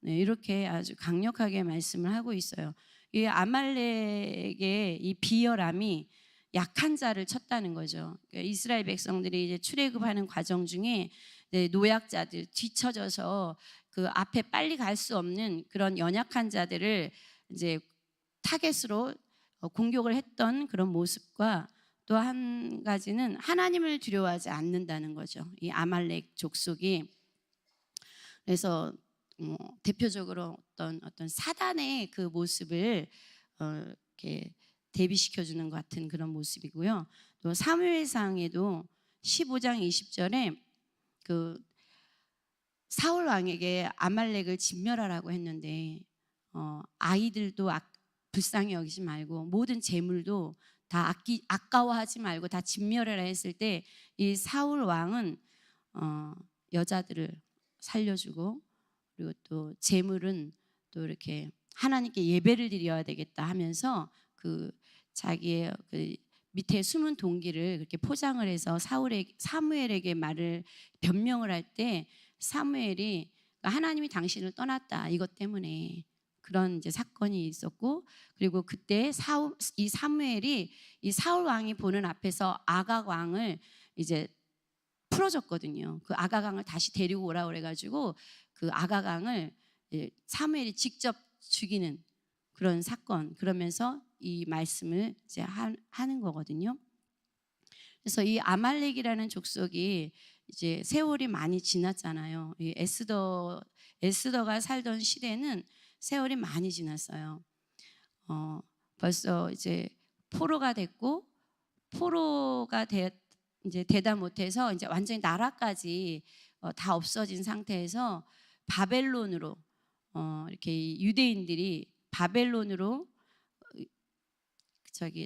네, 이렇게 아주 강력하게 말씀을 하고 있어요. 이 아말렉의 이 비열함이 약한 자를 쳤다는 거죠. 그러니까 이스라엘 백성들이 이제 출애굽하는 과정 중에 노약자들 뒤처져서 그 앞에 빨리 갈 수 없는 그런 연약한 자들을 이제 타겟으로 공격을 했던 그런 모습과 또 한 가지는 하나님을 두려워하지 않는다는 거죠. 이 아말렉 족속이. 그래서 대표적으로 어떤 사단의 그 모습을 이렇게 대비시켜 주는 것 같은 그런 모습이고요. 또 사무엘상에도 15장 20절에 그 사울 왕에게 아말렉을 진멸하라고 했는데 아이들도 불쌍히 여기지 말고 모든 재물도 다 아까워하지 말고 다 진멸하라 했을 때 이 사울 왕은 여자들을 살려주고 그리고 또 재물은 또 이렇게 하나님께 예배를 드려야 되겠다 하면서 그 자기의 그 밑에 숨은 동기를 그렇게 포장을 해서 사무엘에게 말을 변명을 할 때 사무엘이 하나님이 당신을 떠났다 이것 때문에 그런 이제 사건이 있었고, 그리고 그때 이 사무엘이 이 사울 왕이 보는 앞에서 아각 왕을 이제 풀어줬거든요. 그 아각 왕을 다시 데리고 오라 그래가지고 그 아각 왕을 사무엘이 직접 죽이는 그런 사건, 그러면서 이 말씀을 이제 하는 거거든요. 그래서 이 아말렉이라는 족속이 이제 세월이 많이 지났잖아요. 이 에스더가 살던 시대는 세월이 많이 지났어요. 벌써 이제 포로가 됐고 이제 되다 못해서 이제 완전히 나라까지 다 없어진 상태에서 바벨론으로 이렇게 유대인들이 바벨론으로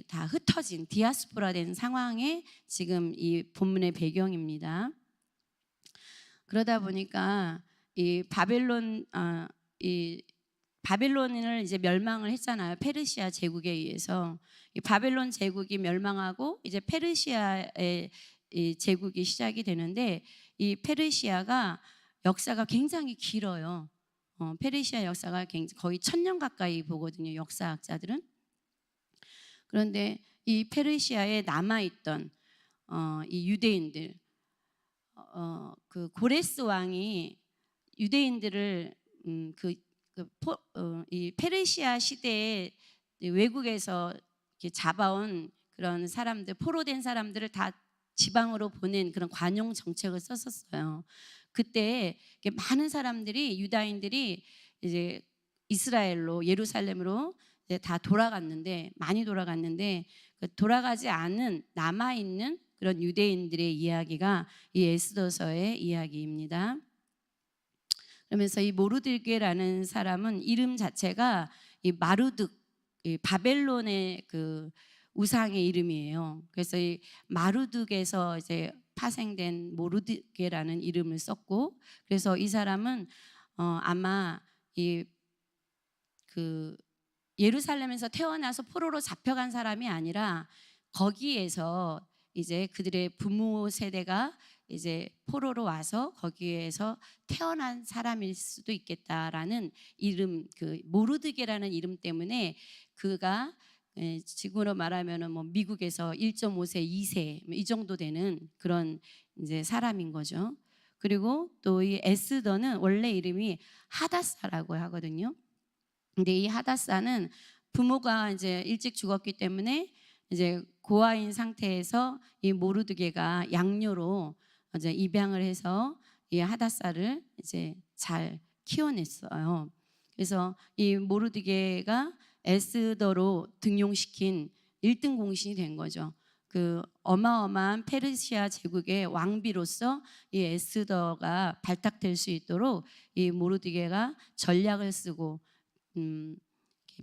다 흩어진 디아스포라 된 상황에 지금 이 본문의 배경입니다. 그러다 보니까 이 바벨론을 이제 멸망을 했잖아요. 페르시아 제국에 의해서 이 바벨론 제국이 멸망하고 이제 페르시아의 이 제국이 시작이 되는데 이 페르시아가 역사가 굉장히 길어요. 페르시아 역사가 거의 1000년 가까이 보거든요, 역사학자들은. 그런데 이 페르시아에 남아있던 이 유대인들, 그 고레스 왕이 유대인들을 이 페르시아 시대에 외국에서 이렇게 잡아온 그런 사람들, 포로된 사람들을 다 지방으로 보낸 그런 관용 정책을 썼었어요. 그때 많은 사람들이, 유다인들이 이제 이스라엘로, 예루살렘으로 이제 다 많이 돌아갔는데 그 돌아가지 않은 남아 있는 그런 유대인들의 이야기가 이 에스더서의 이야기입니다. 그러면서 이 모르드게라는 사람은 이름 자체가 이 마루득, 이 바벨론의 그 우상의 이름이에요. 그래서 이 마루득에서 이제 파생된 모르드게라는 이름을 썼고, 그래서 이 사람은 아마 그 예루살렘에서 태어나서 포로로 잡혀간 사람이 아니라 거기에서 이제 그들의 부모 세대가 이제 포로로 와서 거기에서 태어난 사람일 수도 있겠다라는 이름, 그 모르드게라는 이름 때문에 그가 지금으로 말하면은 뭐 미국에서 1.5세, 2세 이 정도 되는 그런 이제 사람인 거죠. 그리고 또 이 에스더는 원래 이름이 하다사라고 하거든요. 근데 이 하다사는 부모가 이제 일찍 죽었기 때문에 이제 고아인 상태에서 이 모르드게가 양녀로 이제 입양을 해서 이 하다사를 이제 잘 키워냈어요. 그래서 이 모르드게가 에스더로 등용시킨 1등 공신이 된 거죠. 그 어마어마한 페르시아 제국의 왕비로서 이 에스더가 발탁될 수 있도록 이 모르드게가 전략을 쓰고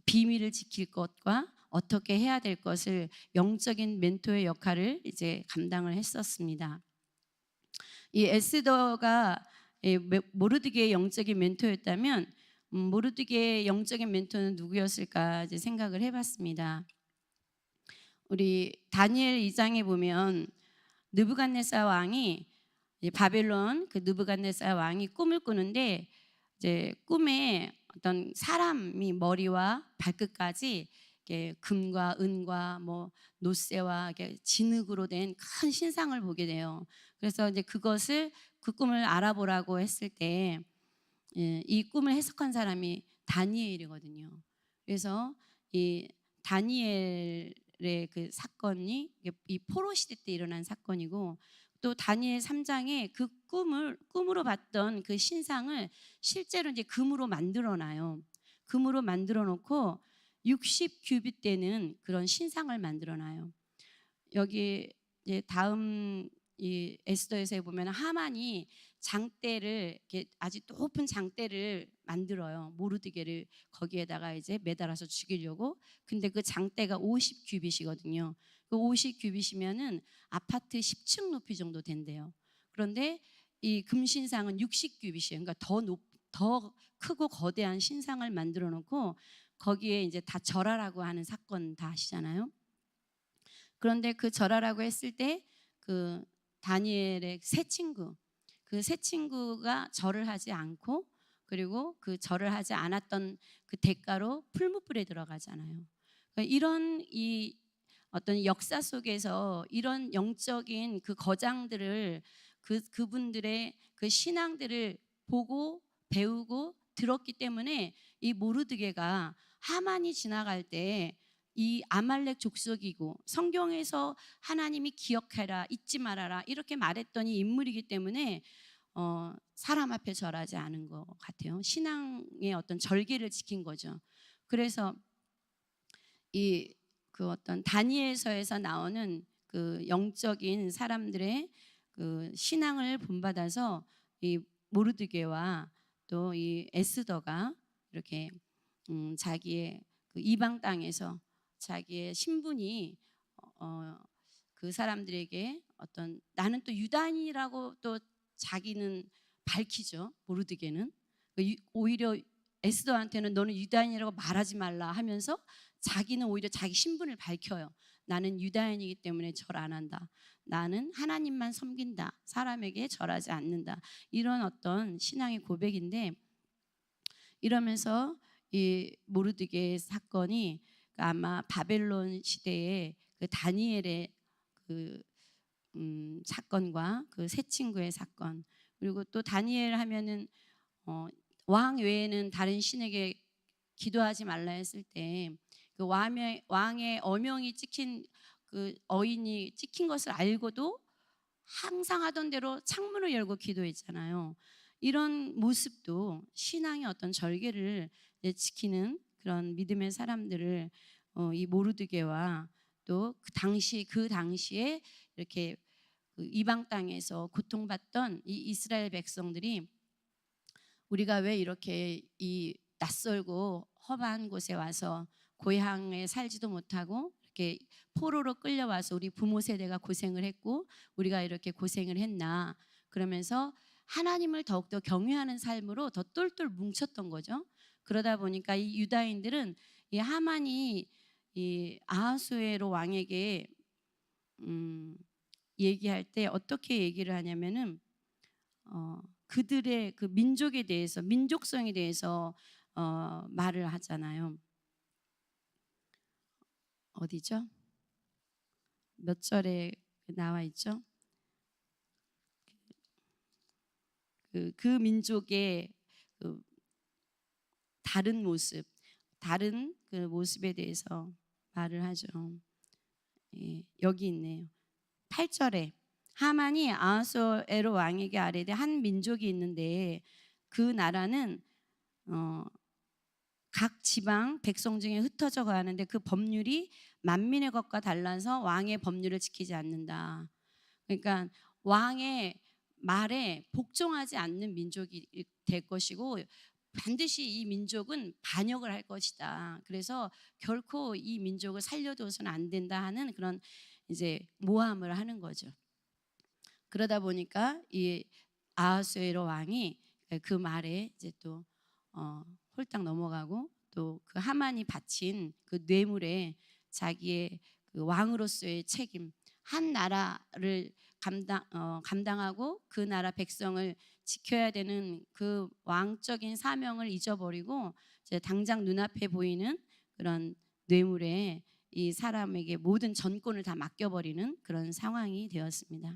비밀을 지킬 것과 어떻게 해야 될 것을 영적인 멘토의 역할을 이제 감당을 했었습니다. 이 에스더가 모르드게의 영적인 멘토였다면 모르드게의 영적인 멘토는 누구였을까 이제 생각을 해봤습니다. 우리 다니엘 2장에 보면 느부갓네살 왕이 바벨론 그 느부갓네살 왕이 꿈을 꾸는데 이제 꿈에 어떤 사람이 머리와 발끝까지 이렇게 금과 은과 뭐 노쇠와 이렇게 진흙으로 된 큰 신상을 보게 돼요. 그래서 이제 그것을 그 꿈을 알아보라고 했을 때 이 꿈을 해석한 사람이 다니엘이거든요. 그래서 이 다니엘의 그 사건이 이 포로 시대 때 일어난 사건이고, 또 다니엘 3장에 그 꿈으로 봤던 그 신상을 실제로 이제 금으로 만들어 놔요. 금으로 만들어 놓고 60 규빗 되는 그런 신상을 만들어 놔요. 여기 이제 다음 이 에스더에서 보면 하만이 장대를 이렇게 아주 높은 장대를 만들어요. 모르드게를 거기에다가 이제 매달아서 죽이려고. 근데 그 장대가 50 규빗이거든요. 그 50 규빗이면은 아파트 10층 높이 정도 된대요. 그런데 이 금신상은 60 규빗이에요. 그러니까 더 크고 거대한 신상을 만들어 놓고 거기에 이제 다 절하라고 하는 사건 다 아시잖아요. 그런데 그 절하라고 했을 때 그 다니엘의 세 친구, 그 세 친구가 절을 하지 않고, 그리고 그 절을 하지 않았던 그 대가로 풀무불에 들어가잖아요. 그러니까 이런 이 어떤 역사 속에서 이런 영적인 그 거장들을 그분들의 그 신앙들을 보고 배우고 들었기 때문에 이 모르드게가 하만이 지나갈 때 이 아말렉 족속이고 성경에서 하나님이 기억해라 잊지 말아라 이렇게 말했던 이 인물이기 때문에 사람 앞에 절하지 않은 것 같아요. 신앙의 어떤 절개를 지킨 거죠. 그래서 이 그 어떤 다니엘서에서 나오는 그 영적인 사람들의 그 신앙을 본받아서 이 모르드게와 또 이 에스더가 이렇게 자기의 그 이방 땅에서 자기의 신분이 그 사람들에게 어떤 나는 또 유다인이라고 또 자기는 밝히죠. 모르드게는 오히려 에스더한테는 너는 유다인이라고 말하지 말라 하면서 자기는 오히려 자기 신분을 밝혀요. 나는 유다인이기 때문에 절 안 한다. 나는 하나님만 섬긴다. 사람에게 절하지 않는다. 이런 어떤 신앙의 고백인데, 이러면서 이 모르드게 사건이 아마 바벨론 시대에 그 다니엘의 그 사건과 그 세 친구의 사건, 그리고 또 다니엘 하면은 왕 외에는 다른 신에게 기도하지 말라 했을 때 그 왕의 어명이 찍힌 그 어인이 찍힌 것을 알고도 항상 하던 대로 창문을 열고 기도했잖아요. 이런 모습도 신앙의 어떤 절개를 지키는 그런 믿음의 사람들을 이 모르드게와 또 그 당시에 이렇게 그 이방 땅에서 고통받던 이 이스라엘 백성들이 우리가 왜 이렇게 이 낯설고 험한 곳에 와서 고향에 살지도 못하고 이렇게 포로로 끌려와서 우리 부모 세대가 고생을 했고 우리가 이렇게 고생을 했나, 그러면서 하나님을 더욱더 경외하는 삶으로 더 똘똘 뭉쳤던 거죠. 그러다 보니까 이 유다인들은 이 하만이 이 아하수에로 왕에게 얘기할 때 어떻게 얘기를 하냐면은 그들의 그 민족에 대해서, 민족성에 대해서 말을 하잖아요. 어디죠? 몇 절에 나와 있죠? 그 민족의 그 다른 모습, 다른 그 모습에 대해서 말을 하죠. 예, 여기 있네요. 8절에 하만이 아하수에로 왕에게 아뢰되 한 민족이 있는데 그 나라는 각 지방 백성 중에 흩어져 가는데 그 법률이 만민의 것과 달라서 왕의 법률을 지키지 않는다. 그러니까 왕의 말에 복종하지 않는 민족이 될 것이고 반드시 이 민족은 반역을 할 것이다. 그래서 결코 이 민족을 살려둬서는 안 된다 하는 그런 이제 모함을 하는 거죠. 그러다 보니까 이 아하수에로 왕이 그 말에 이제 또 홀딱 넘어가고 또 그 하만이 바친 그 뇌물에 자기의 그 왕으로서의 책임, 한 나라를 감당하고 그 나라 백성을 지켜야 되는 그 왕적인 사명을 잊어버리고 이제 당장 눈앞에 보이는 그런 뇌물에 이 사람에게 모든 전권을 다 맡겨버리는 그런 상황이 되었습니다.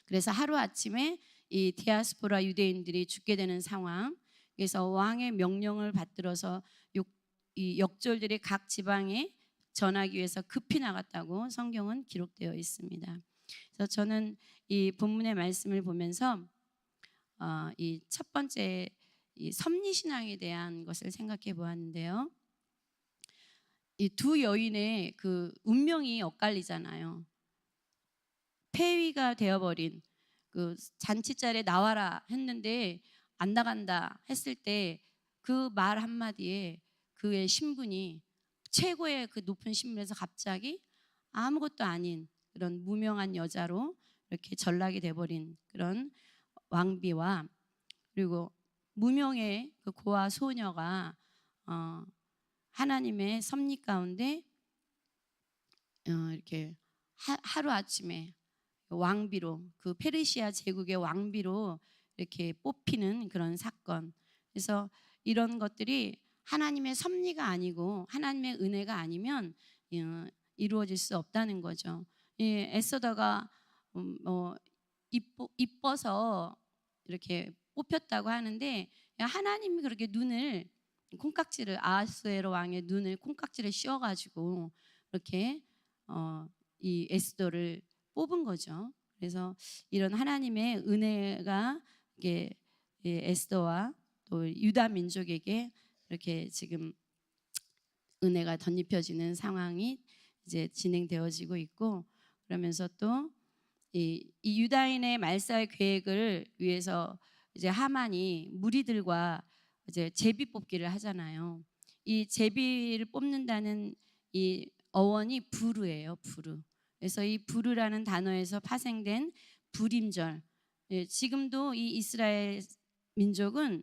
그래서 하루아침에 이 디아스포라 유대인들이 죽게 되는 상황, 그래서 왕의 명령을 받들어서 이 역졸들이 각 지방에 전하기 위해서 급히 나갔다고 성경은 기록되어 있습니다. 그래서 저는 이 본문의 말씀을 보면서 이 첫 번째 이 섭리신앙에 대한 것을 생각해 보았는데요. 이 두 여인의 그 운명이 엇갈리잖아요. 폐위가 되어버린 그 잔치자리에 나와라 했는데 안 나간다 했을 때 그 말 한마디에 그의 신분이 최고의 그 높은 신분에서 갑자기 아무것도 아닌 그런 무명한 여자로 이렇게 전락이 돼버린 그런 왕비와, 그리고 무명의 그 고아 소녀가 하나님의 섭리 가운데 이렇게 하루아침에 왕비로, 그 페르시아 제국의 왕비로 이렇게 뽑히는 그런 사건. 그래서 이런 것들이 하나님의 섭리가 아니고 하나님의 은혜가 아니면 이루어질 수 없다는 거죠. 에스더가 이뻐서 이렇게 뽑혔다고 하는데 하나님이 그렇게 눈을 콩깍지를, 아하수에로 왕의 눈을 콩깍지를 씌워가지고 이렇게 이 에스더를 뽑은 거죠. 그래서 이런 하나님의 은혜가 이게 에스더와 또 유다 민족에게 이렇게 지금 은혜가 덧입혀지는 상황이 이제 진행되어지고 있고, 그러면서 또 이 유다인의 말살 계획을 위해서 이제 하만이 무리들과 이제 제비 뽑기를 하잖아요. 이 제비를 뽑는다는 이 어원이 부르예요, 부르. 그래서 이 부르라는 단어에서 파생된 불임절. 지금도 이 이스라엘 민족은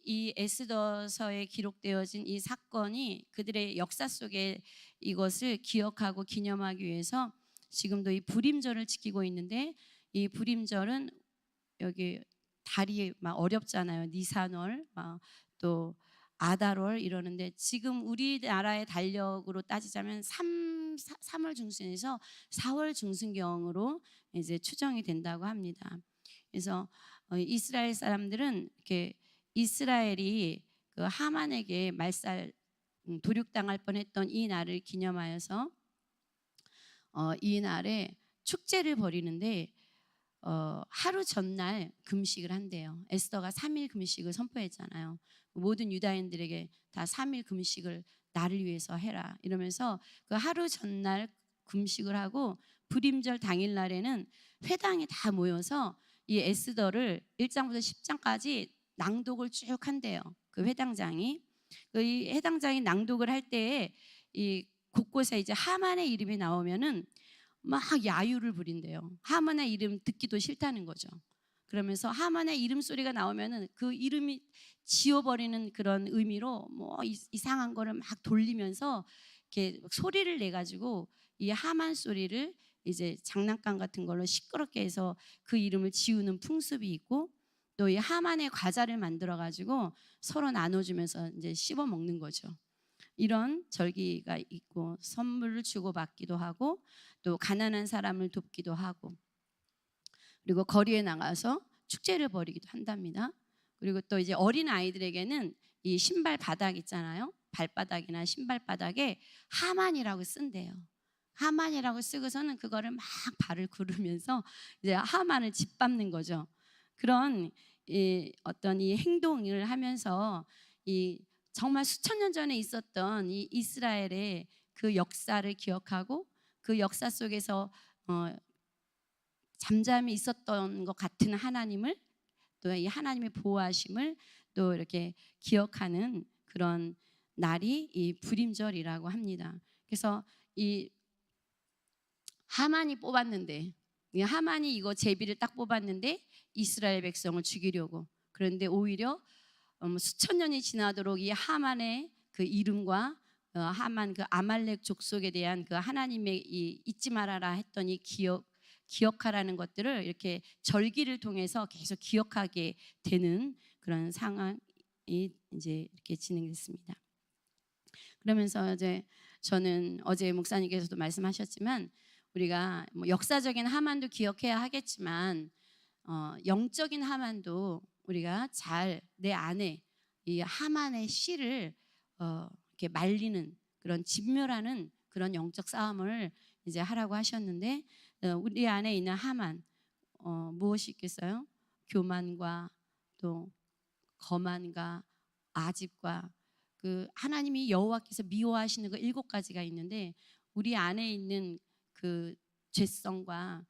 이 에스더서에 기록되어진 이 사건이 그들의 역사 속에 이것을 기억하고 기념하기 위해서 지금도 이 불임절을 지키고 있는데, 이 불임절은 여기 달이 막 어렵잖아요. 니산월, 또 아달월 이러는데 지금 우리나라의 달력으로 따지자면 3월 중순에서 4월 중순경으로 이제 추정이 된다고 합니다. 그래서 이스라엘 사람들은 이렇게 이스라엘이 그 하만에게 말살 도륙당할 뻔했던 이 날을 기념하여서 이 날에 축제를 벌이는데 하루 전날 금식을 한대요. 에스더가 3일 금식을 선포했잖아요. 모든 유다인들에게 다 3일 금식을 나를 위해서 해라 이러면서 그 하루 전날 금식을 하고 불임절 당일날에는 회당에 다 모여서 이 에스더를 1장부터 10장까지 낭독을 쭉 한대요. 그 회당장이. 이 회당장이 낭독을 할 때에 이 곳곳에 이제 하만의 이름이 나오면은 막 야유를 부린대요. 하만의 이름 듣기도 싫다는 거죠. 그러면서 하만의 이름 소리가 나오면은 그 이름이 지워버리는 그런 의미로 뭐 이상한 거를 막 돌리면서 이렇게 소리를 내 가지고 이 하만 소리를 이제 장난감 같은 걸로 시끄럽게 해서 그 이름을 지우는 풍습이 있고, 또 이 하만의 과자를 만들어 가지고 서로 나눠주면서 이제 씹어 먹는 거죠. 이런 절기가 있고, 선물을 주고받기도 하고 또 가난한 사람을 돕기도 하고, 그리고 거리에 나가서 축제를 벌이기도 한답니다. 그리고 또 이제 어린 아이들에게는 이 신발 바닥 있잖아요. 발바닥이나 신발 바닥에 하만이라고 쓴대요. 하만이라고 쓰고서는 그거를 막 발을 구르면서 이제 하만을 짓밟는 거죠. 그런 어떤 이 행동을 하면서 이 정말 수천 년 전에 있었던 이 이스라엘의 그 역사를 기억하고 그 역사 속에서 잠잠히 있었던 것 같은 하나님을, 또 이 하나님의 보호하심을 또 이렇게 기억하는 그런 날이 이 불임절이라고 합니다. 그래서 이 하만이 뽑았는데, 하만이 이거 제비를 딱 뽑았는데 이스라엘 백성을 죽이려고, 그런데 오히려 수천 년이 지나도록 이 하만의 그 이름과 하만 그 아말렉 족속에 대한 그 하나님의 이 잊지 말아라 했던 이 기억, 기억하라는 것들을 이렇게 절기를 통해서 계속 기억하게 되는 그런 상황이 이제 이렇게 진행됐습니다. 그러면서 이제 저는 어제 목사님께서도 말씀하셨지만 우리가 뭐 역사적인 하만도 기억해야 하겠지만 영적인 하만도 우리가 잘 내 안에 이 하만의 씨를 이렇게 말리는 그런 진멸하는 그런 영적 싸움을 이제 하라고 하셨는데 우리 안에 있는 하만 무엇이 있겠어요? 교만과 또 거만과 아집과 그 하나님이 여호와께서 미워하시는 그 7가지가 있는데 우리 안에 있는 그 죄성과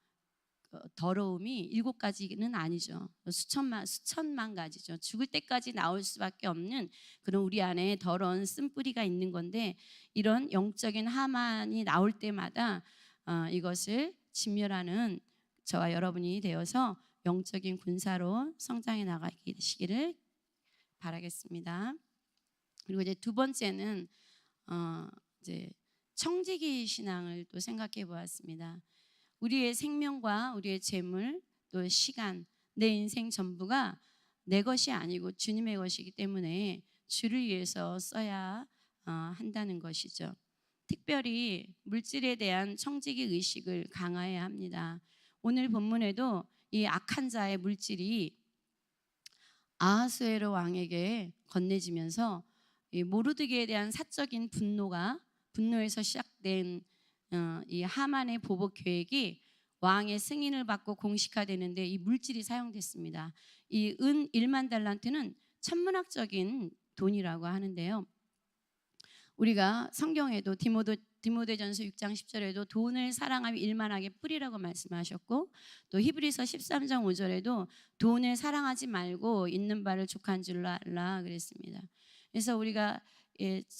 더러움이 7가지는 아니죠. 수천만 가지죠. 죽을 때까지 나올 수밖에 없는 그런 우리 안에 더러운 쓴뿌리가 있는 건데 이런 영적인 하만이 나올 때마다 이것을 진멸하는 저와 여러분이 되어서 영적인 군사로 성장해 나가시기를 바라겠습니다. 그리고 이제 두 번째는 이제 청지기 신앙을 또 생각해 보았습니다. 우리의 생명과 우리의 재물 또 시간 내 인생 전부가 내 것이 아니고 주님의 것이기 때문에 주를 위해서 써야 한다는 것이죠. 특별히 물질에 대한 청지기 의식을 강화해야 합니다. 오늘 본문에도 이 악한 자의 물질이 아하수에로 왕에게 건네지면서 이 모르드게에 대한 사적인 분노에서 시작된 이 하만의 보복 계획이 왕의 승인을 받고 공식화되는데 이 물질이 사용됐습니다. 이 은 1만 달란트는 천문학적인 돈이라고 하는데요. 우리가 성경에도 디모데전서 6장 10절에도 돈을 사랑하며 일만하게 뿌리라고 말씀하셨고 또 히브리서 13장 5절에도 돈을 사랑하지 말고 있는 바를 족한 줄로 알라 그랬습니다. 그래서 우리가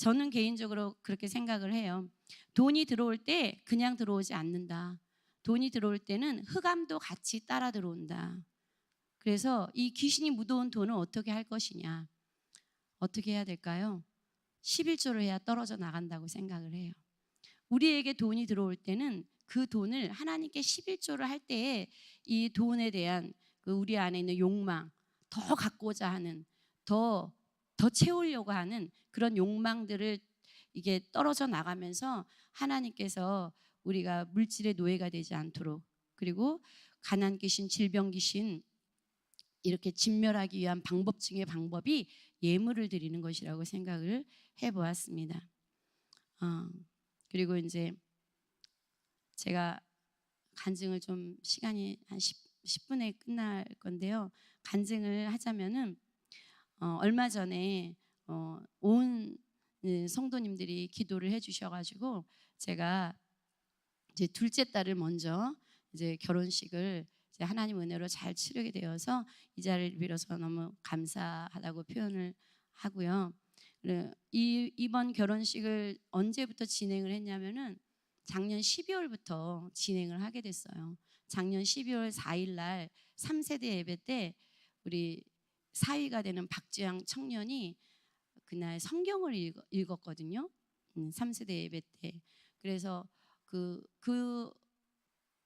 저는 개인적으로 그렇게 생각을 해요. 돈이 들어올 때 그냥 들어오지 않는다. 돈이 들어올 때는 흑암도 같이 따라 들어온다. 그래서 이 귀신이 묻어온 돈을 어떻게 할 것이냐? 어떻게 해야 될까요? 11조를 해야 떨어져 나간다고 생각을 해요. 우리에게 돈이 들어올 때는 그 돈을 하나님께 11조를 할 때에 이 돈에 대한 그 우리 안에 있는 욕망, 더 갖고자 하는, 더 채우려고 하는 그런 욕망들을 이게 떨어져 나가면서 하나님께서 우리가 물질의 노예가 되지 않도록 그리고 가난 귀신, 질병 귀신 이렇게 진멸하기 위한 방법 중에 방법이 예물을 드리는 것이라고 생각을 해보았습니다. 그리고 이제 제가 간증을 좀 시간이 한 10분에 끝날 건데요. 간증을 하자면은 얼마 전에 온 성도님들이 기도를 해주셔가지고 제가 이제 둘째 딸을 먼저 이제 결혼식을 이제 하나님 은혜로 잘 치르게 되어서 이 자리를 빌어서 너무 감사하다고 표현을 하고요. 이번 결혼식을 언제부터 진행을 했냐면은 작년 12월부터 진행을 하게 됐어요. 작년 12월 4일 날 3세대 예배 때 우리 사위가 되는 박주양 청년이 그날 성경을 읽었거든요. 3세대 예배 때. 그래서 그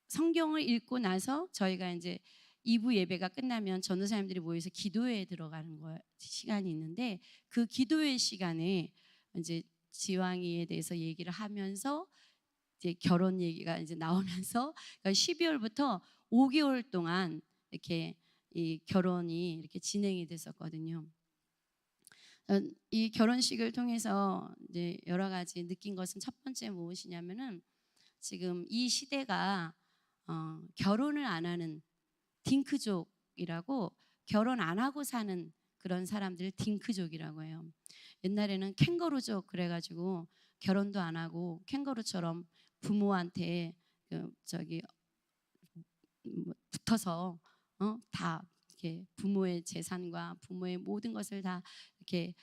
성경을 읽고 나서 저희가 이제 2부 예배가 끝나면 전도사님들이 모여서 기도회에 들어가는 시간이 있는데 그 기도회 시간에 이제 지왕이에 대해서 얘기를 하면서 이제 결혼 얘기가 이제 나오면서 그러니까 12월부터 5개월 동안 이렇게 이 결혼이 이렇게 진행이 됐었거든요. 이 결혼식을 통해서 이제 여러 가지 느낀 것은 첫 번째 무엇이냐면은 지금 이 시대가 결혼을 안 하는 딩크족이라고 결혼 안 하고 사는 그런 사람들 딩크족이라고 해요. 옛날에는 캥거루족 그래가지고 결혼도 안 하고 캥거루처럼 부모한테 붙어서 다 이렇게 부모의 재산과 부모의 모든 것을 다 이렇게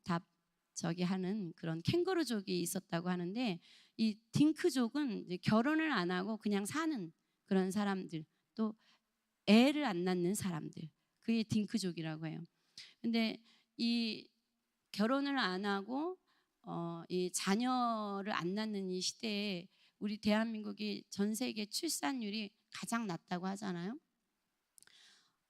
다 하는 그런 캥거루족이 있었다고 하는데 이 딩크족은 이제 결혼을 안 하고 그냥 사는 그런 사람들 또 애를 안 낳는 사람들 그게 딩크족이라고 해요. 근데 이 결혼을 안 하고 이 자녀를 안 낳는 이 시대에 우리 대한민국이 전 세계 출산율이 가장 낮다고 하잖아요.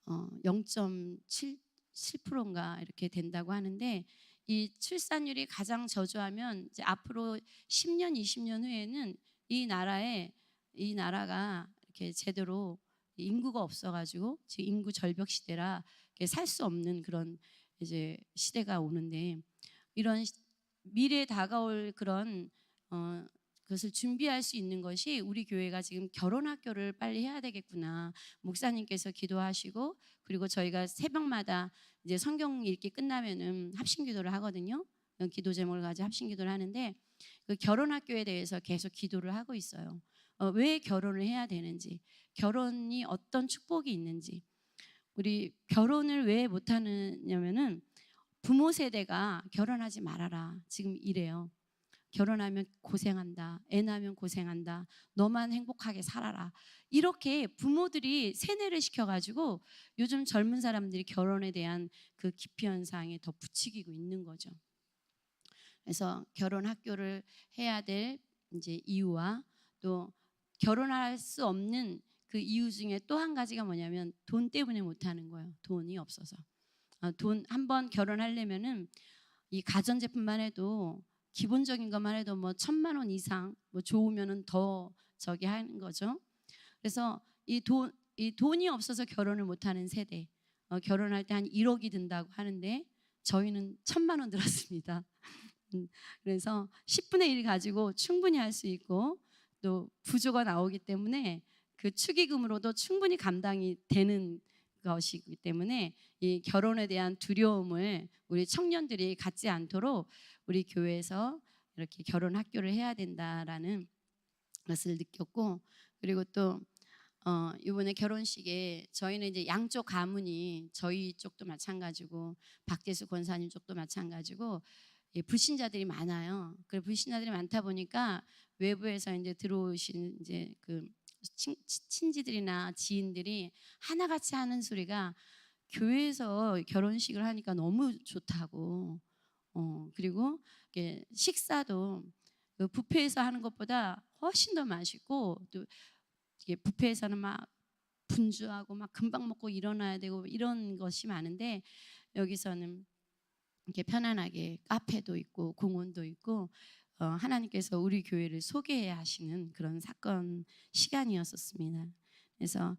0.7%인가 이렇게 된다고 하는데, 이 출산율이 가장 저조하면 이제 앞으로 10년, 20년 후에는 이 나라가 이렇게 제대로 인구가 없어가지고 지금 인구 절벽 시대라 살 수 없는 그런 이제 시대가 오는데, 이런 미래에 다가올 그런 그것을 준비할 수 있는 것이 우리 교회가 지금 결혼학교를 빨리 해야 되겠구나. 목사님께서 기도하시고, 그리고 저희가 새벽마다 이제 성경 읽기 끝나면은 합심기도를 하거든요. 기도 제목을 가지고 합심기도를 하는데, 그 결혼학교에 대해서 계속 기도를 하고 있어요. 왜 결혼을 해야 되는지, 결혼이 어떤 축복이 있는지. 우리 결혼을 왜 못하느냐면은 부모 세대가 결혼하지 말아라 지금 이래요. 결혼하면 고생한다, 애 낳으면 고생한다, 너만 행복하게 살아라, 이렇게 부모들이 세뇌를 시켜가지고 요즘 젊은 사람들이 결혼에 대한 그 기피 현상에 더 부추기고 있는 거죠. 그래서 결혼 학교를 해야 될 이제 이유와, 또 결혼할 수 없는 그 이유 중에 또 한 가지가 뭐냐면 돈 때문에 못하는 거예요. 돈이 없어서. 돈 한번 결혼하려면은 이 가전제품만 해도 기본적인 것만 해도 뭐 1,000만 원 이상, 뭐 좋으면은 더 저기 하는 거죠. 그래서 이 돈이 없어서 결혼을 못하는 세대, 결혼할 때 한 1억이 든다고 하는데 저희는 1,000만 원 들었습니다. 그래서 10분의 1 가지고 충분히 할 수 있고, 또 부조가 나오기 때문에 그 축의금으로도 충분히 감당이 되는 것이기 때문에 이 결혼에 대한 두려움을 우리 청년들이 갖지 않도록 우리 교회에서 이렇게 결혼 학교를 해야 된다라는 것을 느꼈고, 그리고 또 이번에 결혼식에 저희는 이제 양쪽 가문이, 저희 쪽도 마찬가지고 박재수 권사님 쪽도 마찬가지고 불신자들이 많아요. 그 불신자들이 많다 보니까 외부에서 이제 들어오신 이제 그 친지들이나 지인들이 하나같이 하는 소리가 교회에서 결혼식을 하니까 너무 좋다고. 그리고 식사도 그 뷔페에서 하는 것보다 훨씬 더 맛있고, 또 이게 뷔페에서는 막 분주하고 막 금방 먹고 일어나야 되고 이런 것이 많은데, 여기서는 이렇게 편안하게 카페도 있고 공원도 있고 하나님께서 우리 교회를 소개해야 하시는 그런 사건 시간이었었습니다. 그래서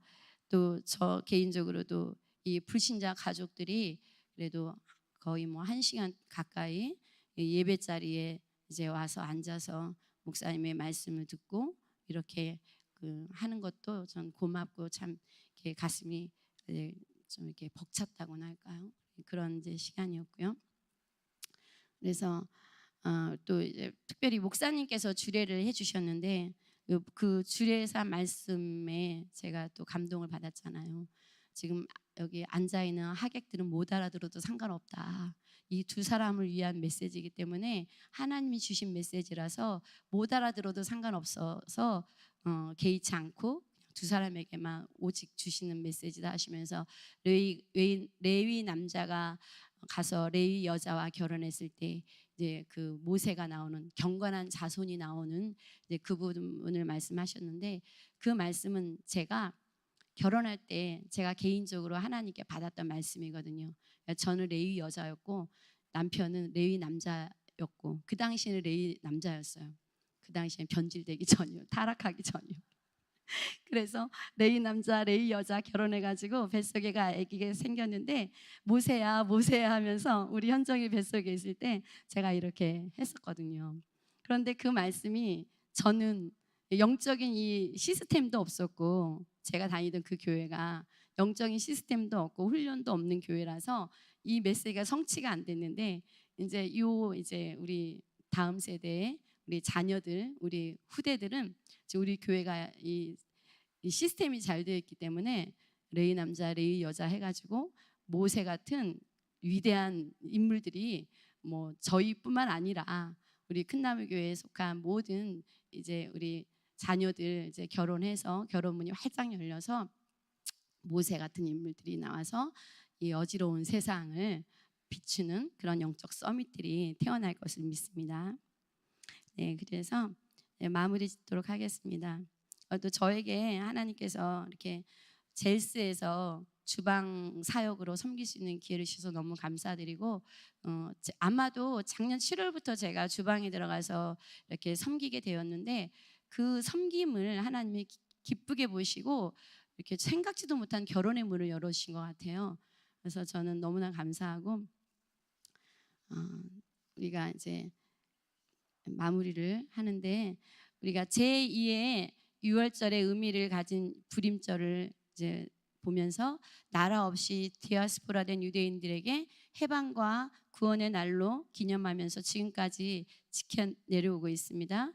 또 저 개인적으로도 이 불신자 가족들이 그래도 거의 뭐 1시간 가까이 예배 자리에 이제 와서 앉아서 목사님의 말씀을 듣고 이렇게 그 하는 것도 전 고맙고 참 이렇게 가슴이 좀 이렇게 벅찼다고나 할까요? 그런 이제 시간이었고요. 그래서 또 이제 특별히 목사님께서 주례를 해주셨는데 그 주례사 말씀에 제가 또 감동을 받았잖아요. 지금 여기 앉아 있는 하객들은 못 알아들어도 상관없다. 이 두 사람을 위한 메시지이기 때문에 하나님이 주신 메시지라서 못 알아들어도 상관없어서 개의치 않고 두 사람에게만 오직 주시는 메시지다 하시면서 레위 남자가 가서 레위 여자와 결혼했을 때 이제 그 모세가 나오는 경건한 자손이 나오는 이제 그 부분을 말씀하셨는데, 그 말씀은 제가 결혼할 때 제가 개인적으로 하나님께 받았던 말씀이거든요. 저는 레위 여자였고 남편은 레위 남자였고, 그 당시에는 레위 남자였어요. 그 당시에는 변질되기 전이요, 타락하기 전이요. 그래서 레위 남자 레위 여자 결혼해가지고 뱃속에가 아기가 생겼는데 모세야 모세야 하면서 우리 현정이 뱃속에 있을 때 제가 이렇게 했었거든요. 그런데 그 말씀이, 저는 영적인 이 시스템도 없었고 제가 다니던 그 교회가 영적인 시스템도 없고 훈련도 없는 교회라서 이 메시지가 성취가 안 됐는데, 이제 우리 다음 세대의 우리 자녀들, 우리 후대들은 우리 교회가 이 시스템이 잘 되어 있기 때문에 레위 남자, 레위 여자 해가지고 모세 같은 위대한 인물들이 뭐 저희뿐만 아니라 우리 큰나무 교회에 속한 모든 이제 우리 자녀들 이제 결혼해서 결혼문이 활짝 열려서 모세 같은 인물들이 나와서 이 어지러운 세상을 비추는 그런 영적 서밋들이 태어날 것을 믿습니다. 네, 그래서 마무리 짓도록 하겠습니다. 또 저에게 하나님께서 이렇게 젤스에서 주방 사역으로 섬길 수 있는 기회를 주셔서 너무 감사드리고, 아마도 작년 7월부터 제가 주방에 들어가서 이렇게 섬기게 되었는데, 그 섬김을 하나님이 기쁘게 보시고 이렇게 생각지도 못한 결혼의 문을 열어주신 것 같아요. 그래서 저는 너무나 감사하고, 우리가 이제 마무리를 하는데, 우리가 제2의 유월절의 의미를 가진 불임절을 이제 보면서 나라 없이 디아스포라된 유대인들에게 해방과 구원의 날로 기념하면서 지금까지 지켜 내려오고 있습니다.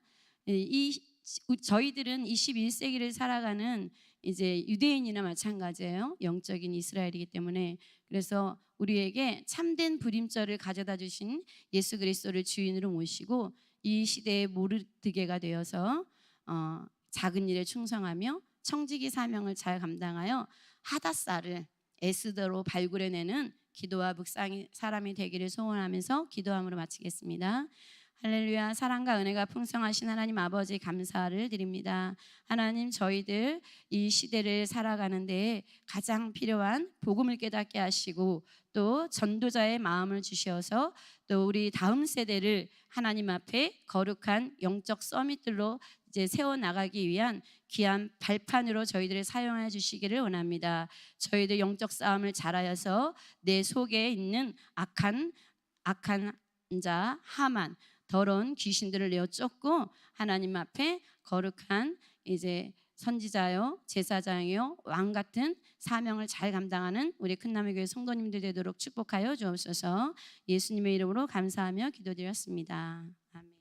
저희들은 21세기를 살아가는 이제 유대인이나 마찬가지예요. 영적인 이스라엘이기 때문에. 그래서 우리에게 참된 불임절을 가져다 주신 예수 그리스도를 주인으로 모시고 이 시대의 모르드게가 되어서 작은 일에 충성하며 청지기 사명을 잘 감당하여 하닷사를 에스더로 발굴해내는 기도와 묵상의 사람이 되기를 소원하면서 기도함으로 마치겠습니다. 할렐루야. 사랑과 은혜가 풍성하신 하나님 아버지 감사를 드립니다. 하나님, 저희들 이 시대를 살아가는데 가장 필요한 복음을 깨닫게 하시고 또 전도자의 마음을 주셔서 또 우리 다음 세대를 하나님 앞에 거룩한 영적 서밋들로 이제 세워나가기 위한 귀한 발판으로 저희들을 사용해 주시기를 원합니다. 저희들 영적 싸움을 잘하여서 내 속에 있는 악한 자 하만, 더러운 귀신들을 내어 쫓고 하나님 앞에 거룩한 이제 선지자요, 제사장이요, 왕 같은 사명을 잘 감당하는 우리 큰남의 교회 성도님들 되도록 축복하여 주옵소서. 예수님의 이름으로 감사하며 기도드렸습니다. 아멘.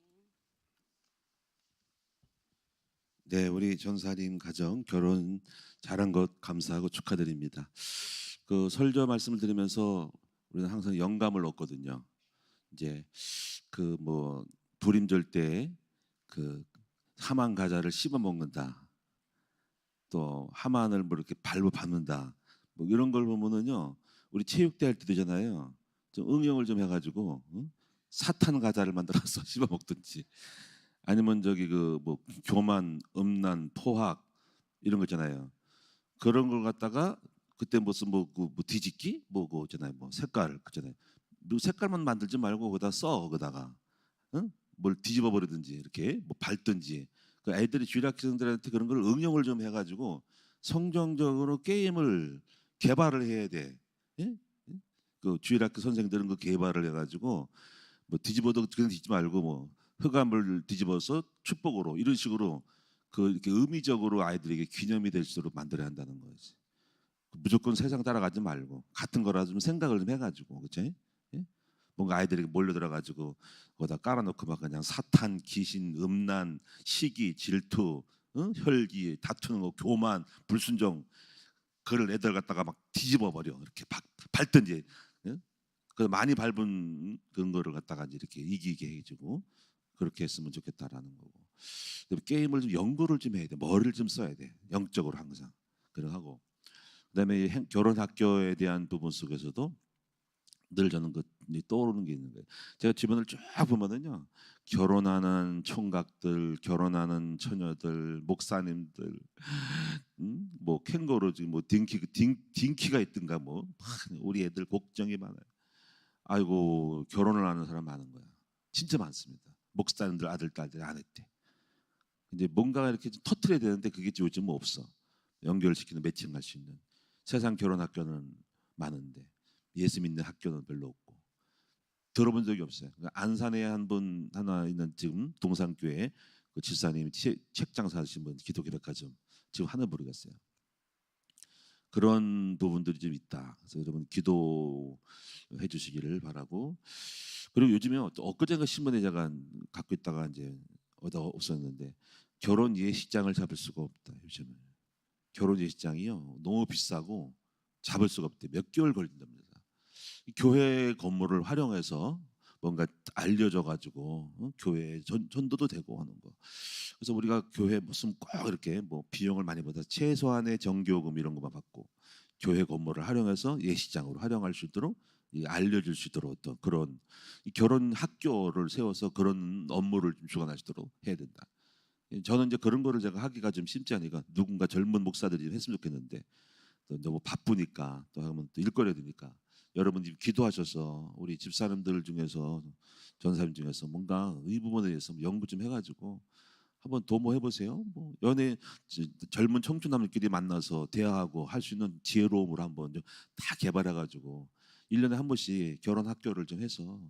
네, 우리 전사님 가정 결혼 잘한 것 감사하고 축하드립니다. 그 설교 말씀을 들으면서 우리는 항상 영감을 얻거든요. 이제 그 뭐 불임절 때 그 하만 과자를 씹어 먹는다, 또 하만을 뭐 이렇게 발로 밟는다, 뭐 이런 걸 보면은요, 우리 체육대 할 때 되잖아요. 좀 응용을 좀 해가지고 사탄 과자를 만들어서 씹어 먹든지, 아니면 저기 그 뭐 교만, 음란, 포학 이런 거 있잖아요. 그런 걸 갖다가 그때 무슨 뭐 뒤집기 뭐 있잖아요. 뭐 색깔 그잖아요. 색깔만 만들지 말고 거기다 써, 거기다가 뭘 뒤집어 버리든지 이렇게 뭐 밟든지, 그 애들이 주일학생들한테 그런 걸 응용을 좀 해가지고 성경적으로 게임을 개발을 해야 돼. 예? 그 주일학교 선생들은 그 개발을 해가지고 뭐 뒤집어도 그냥 뒤집지 말고 뭐 흑암을 뒤집어서 축복으로 이런 식으로 그 이렇게 의미적으로 아이들에게 기념이 될 수록 만들어야 한다는 거지. 무조건 세상 따라가지 말고 같은 거라 좀 생각을 좀 해가지고, 그렇지? 예? 뭔가 아이들에게 몰려들어가지고 거기다 깔아놓고 막 그냥 사탄, 귀신, 음란, 시기, 질투, 혈기, 다투는 거, 교만, 불순종, 그걸 애들 갖다가 막 뒤집어 버려. 이렇게 밟든지, 예? 그 많이 밟은 그런 거를 갖다가 이렇게 이기게 해주고 그렇게 했으면 좋겠다라는 거고. 게임을 좀 연구를 좀 해야 돼. 머리를 좀 써야 돼. 영적으로 항상. 그래 하고. 그다음에 결혼 학교에 대한 부분 속에서도 늘 저는 그 떠오르는 게 있는 거예요. 제가 주변을 쫙 보면은요, 결혼하는 총각들, 결혼하는 처녀들, 목사님들, 뭐 캥거루 지금 뭐 딩키가 있든가 뭐 우리 애들 걱정이 많아요. 아이고, 결혼을 하는 사람 많은 거야. 진짜 많습니다. 목사님들 아들 딸들 안 했대. 이제 뭔가 이렇게 좀 터트려야 되는데 그게 요즘 뭐 없어. 연결시키는 매칭할 수 있는 세상 결혼 학교는 많은데 예수 믿는 학교는 별로 없고 들어본 적이 없어요. 그러니까 안산에 한 분 하나 있는 지금 동산교회 그 집사님이 책 장사하신 분, 기독교백화점 지금 하나 모르겠어요. 그런 부분들이 좀 있다. 그래서 여러분 기도해 주시기를 바라고. 그리고 요즘에 엊그제가 신문에 제가 갖고 있다가 이제 어디다 없었는데, 결혼 예식장을 잡을 수가 없다. 요즘은 결혼 예식장이요 너무 비싸고 잡을 수가 없대. 몇 개월 걸린답니다. 교회 건물을 활용해서 뭔가 알려져 가지고 교회 전도도 되고 하는 거. 그래서 우리가 교회 무슨 꼭 이렇게 뭐 비용을 많이 받아 최소한의 정교금 이런 것만 받고 교회 건물을 활용해서 예식장으로 활용할 수 있도록 알려줄 수 있도록 어떤 그런 결혼 학교를 세워서 그런 업무를 좀 주관하시도록 해야 된다. 저는 이제 그런 거를 제가 하기가 좀 쉽지 않으니까 누군가 젊은 목사들이 좀 했으면 좋겠는데 또 너무 바쁘니까 또 하면 또 일거리가 되니까 여러분들이 기도하셔서 우리 집사람들 중에서 전사님 중에서 뭔가 이 부분에 대해서 연구 좀 해가지고 한번 도모해 보세요. 뭐 연애 젊은 청춘남들끼리 만나서 대화하고 할 수 있는 지혜로움을 한번 다 개발해 가지고 1년에 한 번씩 결혼 학교를 좀 해서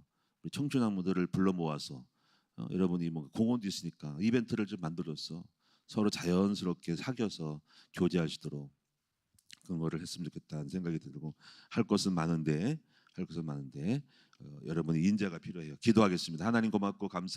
우리 청춘남들을 불러 모아서 여러분이 뭐 공원도 있으니까 이벤트를 좀 만들어서 서로 자연스럽게 사귀어서 교제하시도록 그런 거를 했으면 좋겠다는 생각이 들고 할 것은 많은데 여러분의 인자가 필요해요. 기도하겠습니다. 하나님 고맙고 감사.